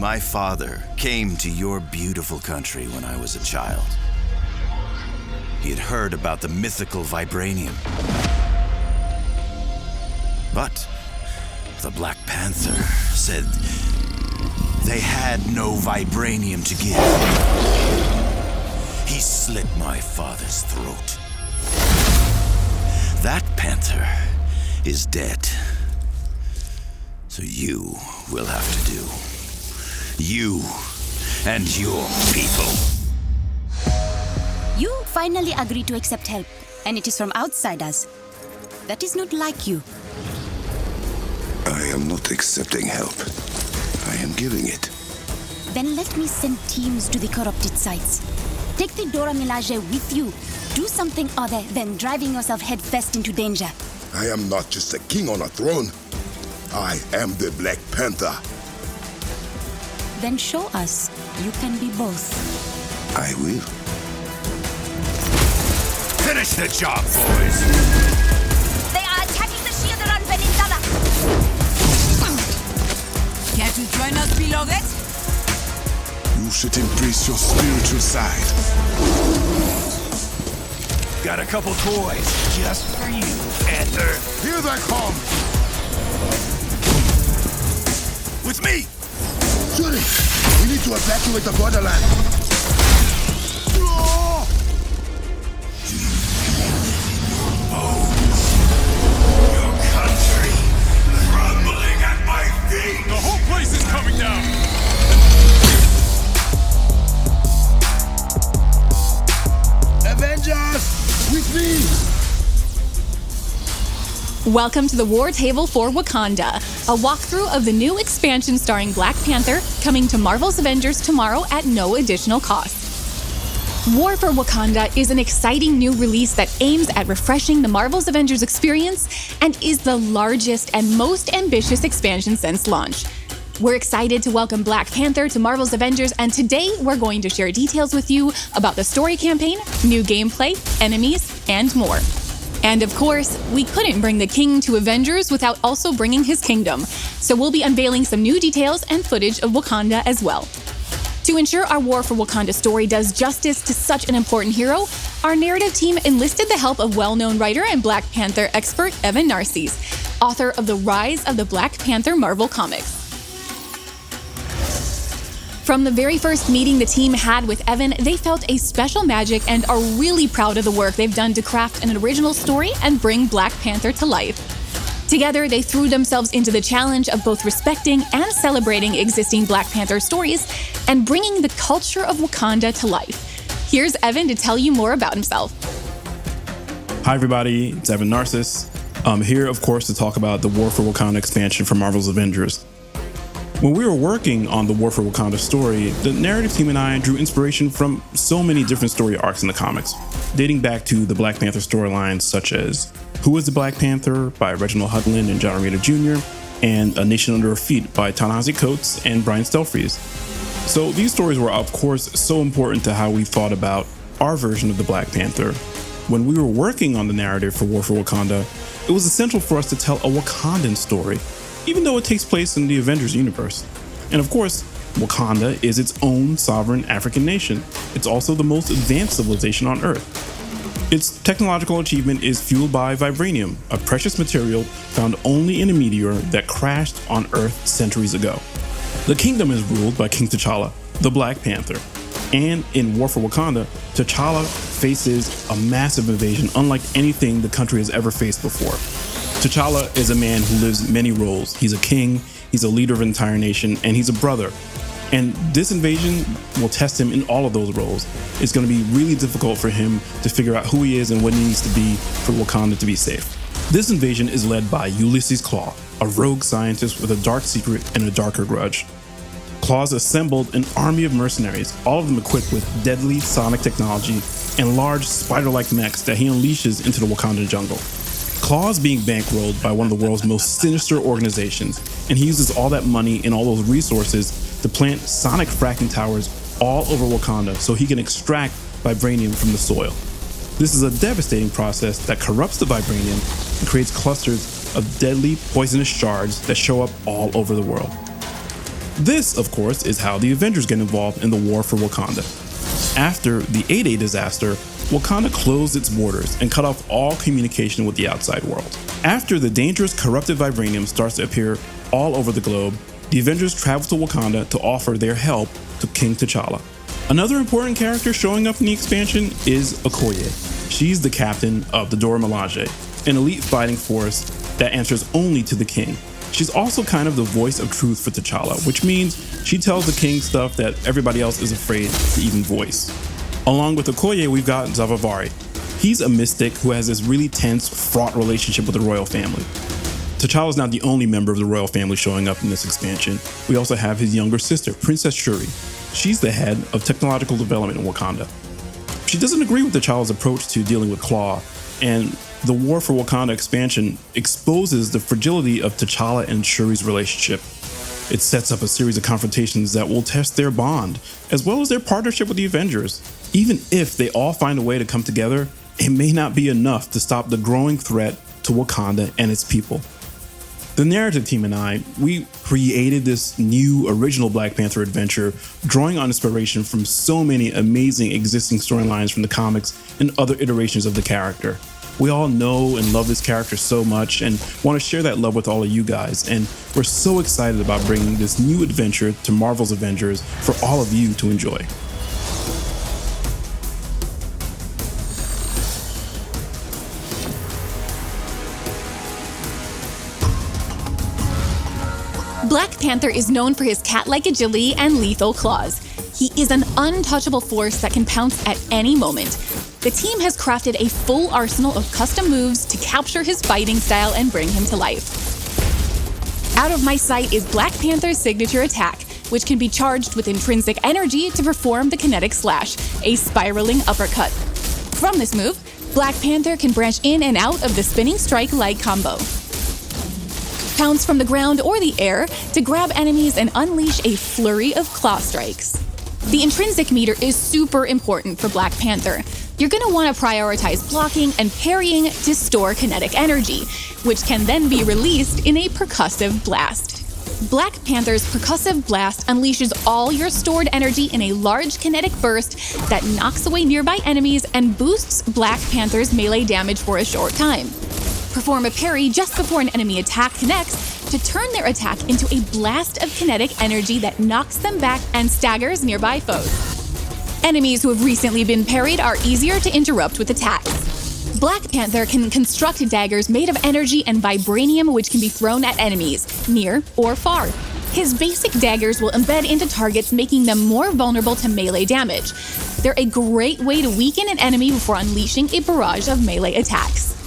My father came to your beautiful country when I was a child. He had heard about the mythical vibranium. But the Black Panther said they had no vibranium to give. He slit my father's throat. That panther is dead. So you will have to do. You and your people. You finally agreed to accept help, and it is from outside us. That is not like you. I am not accepting help. I am giving it. Then let me send teams to the corrupted sites. Take the Dora Milaje with you. Do something other than driving yourself headfirst into danger. I am not just a king on a throne. I am the Black Panther. Then show us you can be both. I will. Finish the job, boys! They are attacking the shield around Peninsula. Care to join us, beloved? You should embrace your spiritual side. Got a couple toys just for you, Panther. Here they come! With me! Shuri, we need to evacuate the borderland. Your country crumbling at my feet! The whole place is coming down! Avengers, with me! Welcome to the War Table for Wakanda, a walkthrough of the new expansion starring Black Panther, coming to Marvel's Avengers tomorrow at no additional cost. War for Wakanda is an exciting new release that aims at refreshing the Marvel's Avengers experience and is the largest and most ambitious expansion since launch. We're excited to welcome Black Panther to Marvel's Avengers, and today we're going to share details with you about the story campaign, new gameplay, enemies, and more. And of course, we couldn't bring the king to Avengers without also bringing his kingdom, so we'll be unveiling some new details and footage of Wakanda as well. To ensure our War for Wakanda story does justice to such an important hero, our narrative team enlisted the help of well-known writer and Black Panther expert Evan Narcisse, author of The Rise of the Black Panther Marvel Comics. From the very first meeting the team had with Evan, they felt a special magic and are really proud of the work they've done to craft an original story and bring Black Panther to life. Together, they threw themselves into the challenge of both respecting and celebrating existing Black Panther stories and bringing the culture of Wakanda to life. Here's Evan to tell you more about himself. Hi everybody, it's Evan Narcisse. I'm here, of course, to talk about the War for Wakanda expansion for Marvel's Avengers. When we were working on the War for Wakanda story, the narrative team and I drew inspiration from so many different story arcs in the comics, dating back to the Black Panther storylines such as Who is the Black Panther by Reginald Hudlin and John Romita Jr., and A Nation Under Her Feet by Ta-Nehisi Coates and Brian Stelfreeze. So these stories were, of course, so important to how we thought about our version of the Black Panther. When we were working on the narrative for War for Wakanda, it was essential for us to tell a Wakandan story, even though it takes place in the Avengers universe. And of course, Wakanda is its own sovereign African nation. It's also the most advanced civilization on Earth. Its technological achievement is fueled by vibranium, a precious material found only in a meteor that crashed on Earth centuries ago. The kingdom is ruled by King T'Challa, the Black Panther. And in War for Wakanda, T'Challa faces a massive invasion unlike anything the country has ever faced before. T'Challa is a man who lives many roles. He's a king, he's a leader of an entire nation, and he's a brother. And this invasion will test him in all of those roles. It's going to be really difficult for him to figure out who he is and what he needs to be for Wakanda to be safe. This invasion is led by Ulysses Klaue, a rogue scientist with a dark secret and a darker grudge. Klaue's assembled an army of mercenaries, all of them equipped with deadly sonic technology and large spider-like mechs that he unleashes into the Wakandan jungle. Klaue's being bankrolled by one of the world's most sinister organizations, and he uses all that money and all those resources to plant sonic fracking towers all over Wakanda so he can extract vibranium from the soil. This is a devastating process that corrupts the vibranium and creates clusters of deadly poisonous shards that show up all over the world. This, of course, is how the Avengers get involved in the war for Wakanda. After the 8-Day disaster, Wakanda closed its borders and cut off all communication with the outside world. After the dangerous corrupted vibranium starts to appear all over the globe, the Avengers travel to Wakanda to offer their help to King T'Challa. Another important character showing up in the expansion is Okoye. She's the captain of the Dora Milaje, an elite fighting force that answers only to the king. She's also kind of the voice of truth for T'Challa, which means she tells the king stuff that everybody else is afraid to even voice. Along with Okoye, we've got Zavavari. He's a mystic who has this really tense, fraught relationship with the royal family. T'Challa's not the only member of the royal family showing up in this expansion. We also have his younger sister, Princess Shuri. She's the head of technological development in Wakanda. She doesn't agree with T'Challa's approach to dealing with Klaw, and the War for Wakanda expansion exposes the fragility of T'Challa and Shuri's relationship. It sets up a series of confrontations that will test their bond, as well as their partnership with the Avengers. Even if they all find a way to come together, it may not be enough to stop the growing threat to Wakanda and its people. The narrative team and I, we created this new original Black Panther adventure, drawing on inspiration from so many amazing existing storylines from the comics and other iterations of the character. We all know and love this character so much and want to share that love with all of you guys, and we're so excited about bringing this new adventure to Marvel's Avengers for all of you to enjoy. Black Panther is known for his cat-like agility and lethal claws. He is an untouchable force that can pounce at any moment. The team has crafted a full arsenal of custom moves to capture his fighting style and bring him to life. Out of My Sight is Black Panther's signature attack, which can be charged with intrinsic energy to perform the kinetic slash, a spiraling uppercut. From this move, Black Panther can branch in and out of the spinning strike-like combo. Pounce from the ground or the air to grab enemies and unleash a flurry of claw strikes. The intrinsic meter is super important for Black Panther. You're going to want to prioritize blocking and parrying to store kinetic energy, which can then be released in a percussive blast. Black Panther's percussive blast unleashes all your stored energy in a large kinetic burst that knocks away nearby enemies and boosts Black Panther's melee damage for a short time. Perform a parry just before an enemy attack connects to turn their attack into a blast of kinetic energy that knocks them back and staggers nearby foes. Enemies who have recently been parried are easier to interrupt with attacks. Black Panther can construct daggers made of energy and vibranium, which can be thrown at enemies, near or far. His basic daggers will embed into targets, making them more vulnerable to melee damage. They're a great way to weaken an enemy before unleashing a barrage of melee attacks.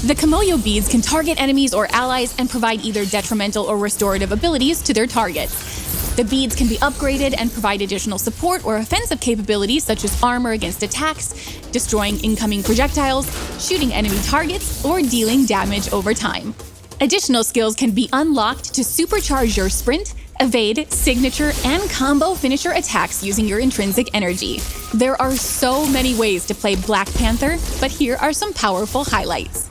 The Kimoyo beads can target enemies or allies and provide either detrimental or restorative abilities to their targets. The beads can be upgraded and provide additional support or offensive capabilities such as armor against attacks, destroying incoming projectiles, shooting enemy targets, or dealing damage over time. Additional skills can be unlocked to supercharge your sprint, evade, signature, and combo finisher attacks using your intrinsic energy. There are so many ways to play Black Panther, but here are some powerful highlights.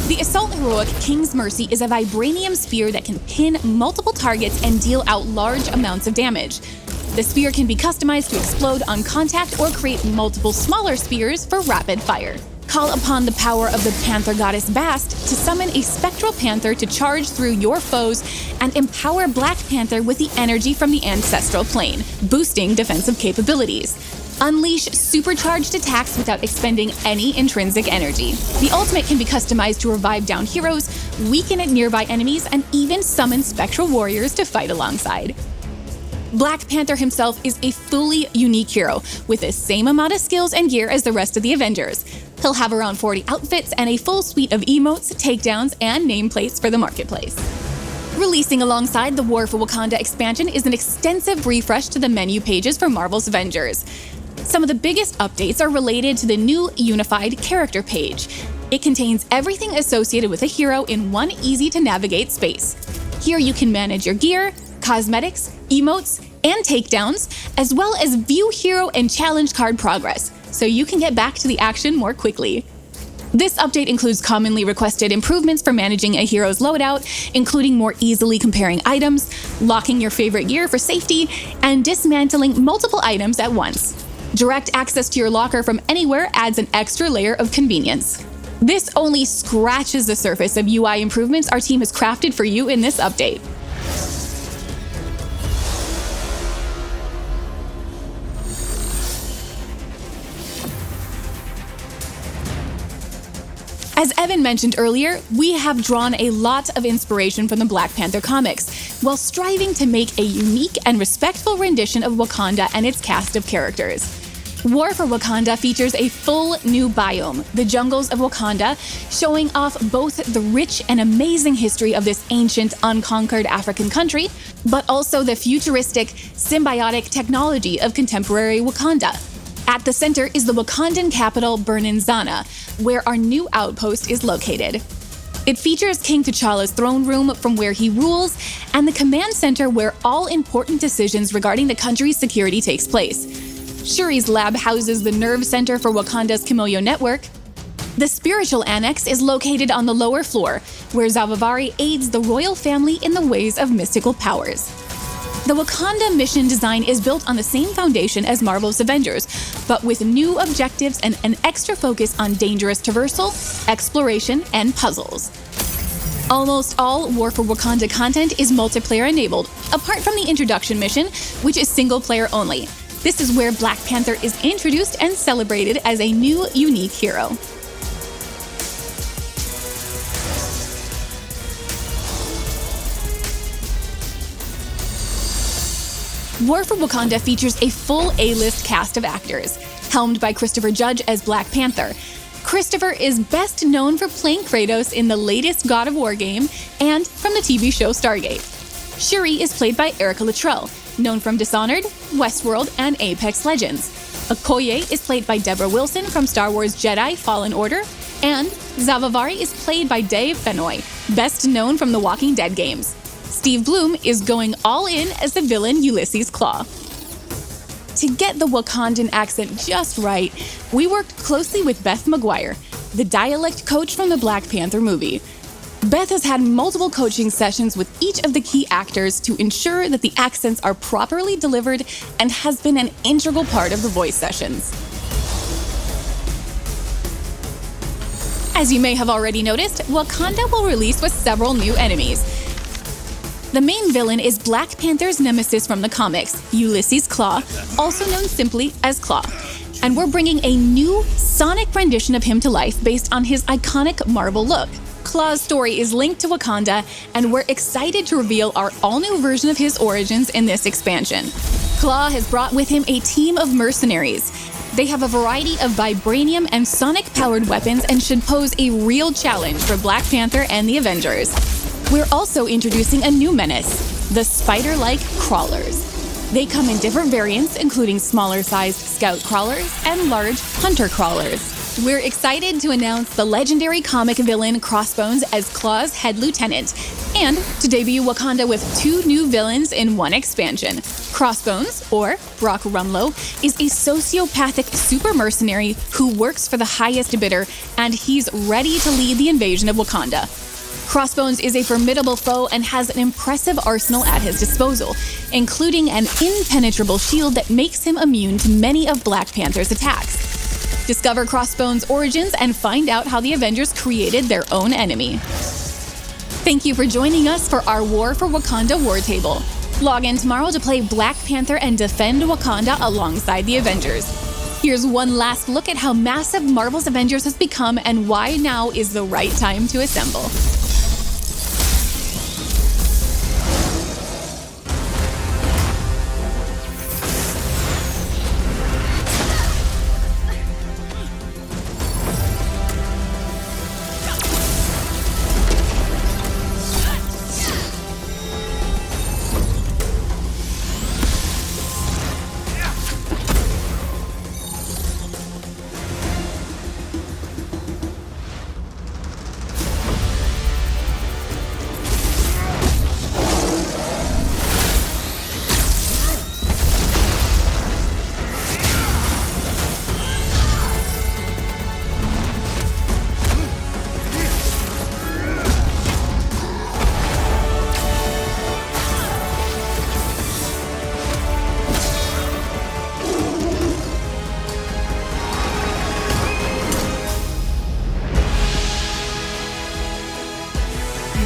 The Assault Heroic King's Mercy is a vibranium spear that can pin multiple targets and deal out large amounts of damage. The spear can be customized to explode on contact or create multiple smaller spears for rapid fire. Call upon the power of the Panther goddess Bast to summon a spectral panther to charge through your foes and empower Black Panther with the energy from the ancestral plane, boosting defensive capabilities. Unleash supercharged attacks without expending any intrinsic energy. The ultimate can be customized to revive down heroes, weaken at nearby enemies, and even summon spectral warriors to fight alongside. Black Panther himself is a fully unique hero, with the same amount of skills and gear as the rest of the Avengers. He'll have around 40 outfits and a full suite of emotes, takedowns, and nameplates for the marketplace. Releasing alongside the War for Wakanda expansion is an extensive refresh to the menu pages for Marvel's Avengers. Some of the biggest updates are related to the new unified character page. It contains everything associated with a hero in one easy-to-navigate space. Here you can manage your gear, cosmetics, emotes, and takedowns, as well as view hero and challenge card progress, so you can get back to the action more quickly. This update includes commonly requested improvements for managing a hero's loadout, including more easily comparing items, locking your favorite gear for safety, and dismantling multiple items at once. Direct access to your locker from anywhere adds an extra layer of convenience. This only scratches the surface of UI improvements our team has crafted for you in this update. As Evan mentioned earlier, we have drawn a lot of inspiration from the Black Panther comics, while striving to make a unique and respectful rendition of Wakanda and its cast of characters. War for Wakanda features a full new biome, the jungles of Wakanda, showing off both the rich and amazing history of this ancient, unconquered African country, but also the futuristic, symbiotic technology of contemporary Wakanda. At the center is the Wakandan capital, Bernanzana, where our new outpost is located. It features King T'Challa's throne room from where he rules, and the command center where all important decisions regarding the country's security takes place. Shuri's lab houses the nerve center for Wakanda's Kimoyo network. The spiritual annex is located on the lower floor, where Zavavari aids the royal family in the ways of mystical powers. The Wakanda mission design is built on the same foundation as Marvel's Avengers, but with new objectives and an extra focus on dangerous traversal, exploration, and puzzles. Almost all War for Wakanda content is multiplayer enabled, apart from the introduction mission, which is single player only. This is where Black Panther is introduced and celebrated as a new, unique hero. War for Wakanda features a full A-list cast of actors, helmed by Christopher Judge as Black Panther. Christopher is best known for playing Kratos in the latest God of War game and from the TV show Stargate. Shuri is played by Erica Luttrell, known from Dishonored, Westworld, and Apex Legends. Okoye is played by Deborah Wilson from Star Wars Jedi Fallen Order, and Zavavari is played by Dave Benoit, best known from the Walking Dead games. Steve Bloom is going all in as the villain Ulysses Claw. To get the Wakandan accent just right, we worked closely with Beth McGuire, the dialect coach from the Black Panther movie. Beth has had multiple coaching sessions with each of the key actors to ensure that the accents are properly delivered and has been an integral part of the voice sessions. As you may have already noticed, Wakanda will release with several new enemies. The main villain is Black Panther's nemesis from the comics, Ulysses Claw, also known simply as Claw. And we're bringing a new sonic rendition of him to life based on his iconic Marvel look. Claw's story is linked to Wakanda, and we're excited to reveal our all-new version of his origins in this expansion. Claw has brought with him a team of mercenaries. They have a variety of vibranium and sonic-powered weapons and should pose a real challenge for Black Panther and the Avengers. We're also introducing a new menace, the spider-like crawlers. They come in different variants, including smaller-sized scout crawlers and large hunter crawlers. We're excited to announce the legendary comic villain Crossbones as Claw's head lieutenant, and to debut Wakanda with two new villains in one expansion. Crossbones, or Brock Rumlow, is a sociopathic super mercenary who works for the highest bidder, and he's ready to lead the invasion of Wakanda. Crossbones is a formidable foe and has an impressive arsenal at his disposal, including an impenetrable shield that makes him immune to many of Black Panther's attacks. Discover Crossbones' origins and find out how the Avengers created their own enemy. Thank you for joining us for our War for Wakanda War Table. Log in tomorrow to play Black Panther and defend Wakanda alongside the Avengers. Here's one last look at how massive Marvel's Avengers has become and why now is the right time to assemble.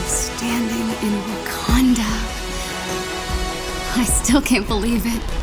I'm standing in Wakanda. I still can't believe it.